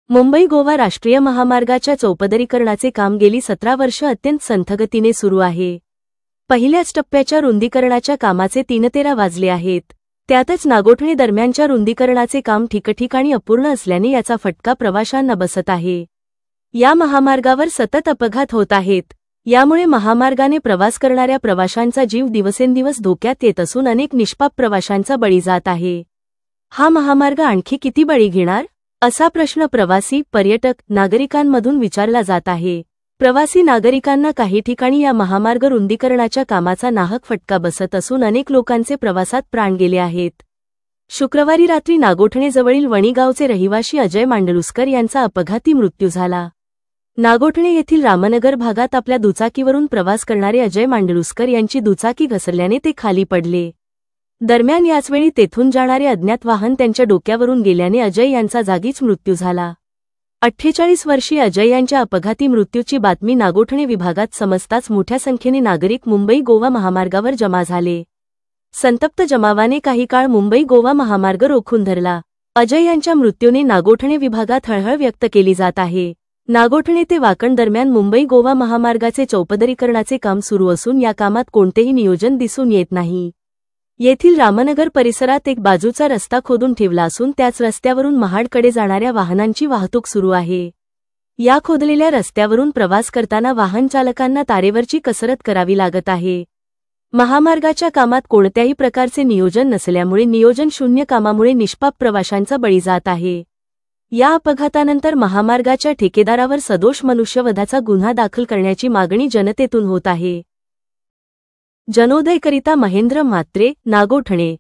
मुंबई गोवा राष्ट्रीय महामार्गाच्या चौपदरीकरणाचे काम गेली 17 वर्ष अत्यंत संथगतीने सुरू आहे। पहिल्याच टप्प्याच्या रुंदीकरणाच्या कामाचे 3-13 वाजले आहेत। त्यातच नागोठणे दरम्यानच्या रुंदीकरणाचे काम ठिकठिकाणी अपूर्ण असल्याने याचा फटका प्रवाशांना बसत आहे। या महामार्गावर सतत अपघात होत आहेत। यामुळे महामार्गाने प्रवास करणाऱ्या प्रवाशांचा जीव दिवसेंदिवस धोक्यात येत असून अनेक निष्पाप प्रवाशांचा बळी जात आहे। हा महामार्ग आणखी किती बळी घेणार असा प्रश्न प्रवासी, पर्यटक, नागरिकांमधून विचारला जात आहे। प्रवासी नागरिकांना काही ठिकाणी या महामार्ग रुंदीकरणाच्या कामाचा नाहक फटका बसत असून अनेक लोकांचे प्रवासात प्राण गेले आहेत। शुक्रवारी रात्री नागोठणेजवळील वणी गावचे रहिवासी अजय मांडलुस्कर यांचा अपघाती मृत्यू झाला। नागोठणे येथील रामनगर भागात आपल्या दुचाकीवरून प्रवास करणारे अजय मांडलुस्कर यांची दुचाकी घसरल्याने ते खाली पडले। दरम्यान याचवेळी तेथून जाणारे अज्ञात वाहन त्यांच्या डोक्यावरून गेल्याने अजय यांचा जागीच मृत्यू झाला। 48 वर्षीय अजय यांच्या अपघाती मृत्यूची बातमी नागोठणे विभागात समजताच मोठ्या संख्येने नागरिक मुंबई गोवा महामार्गावर जमा झाले। संतप्त जमावाने काही काळ मुंबई गोवा महामार्ग रोखून धरला। अजय यांच्या मृत्यूने नागोठणे विभागात हळहळ व्यक्त केली जात आहे। नागोठणे ते वाकण दरम्यान मुंबई गोवा महामार्गाचे चौपदरीकरणाचे काम सुरू असून या कामात कोणतेही नियोजन दिसून येत नाही। येथील रामनगर परिसरात एक बाजूचा रस्ता खोदून ठेवला असून त्याच रस्त्यावरून महाडकडे जाणाऱ्या वाहनांची वाहतूक सुरू आहे। या खोदलेल्या रस्त्यावरून प्रवास करताना वाहन चालकांना तारेवरची कसरत करावी लागत आहे। महामार्गाच्या कामात कोणत्याही प्रकारचे नियोजन नसल्यामुळे नियोजन शून्य कामामुळे निष्पाप प्रवाशांचा बळी जात आहे। या अपघातानंतर महामार्गाच्या ठेकेदारावर सदोष मनुष्यवधाचा गुन्हा दाखल करण्याची मागणी जनतेतून होत आहे। जनोदयकरिता महेंद्र म्हात्रे, नागोठणे।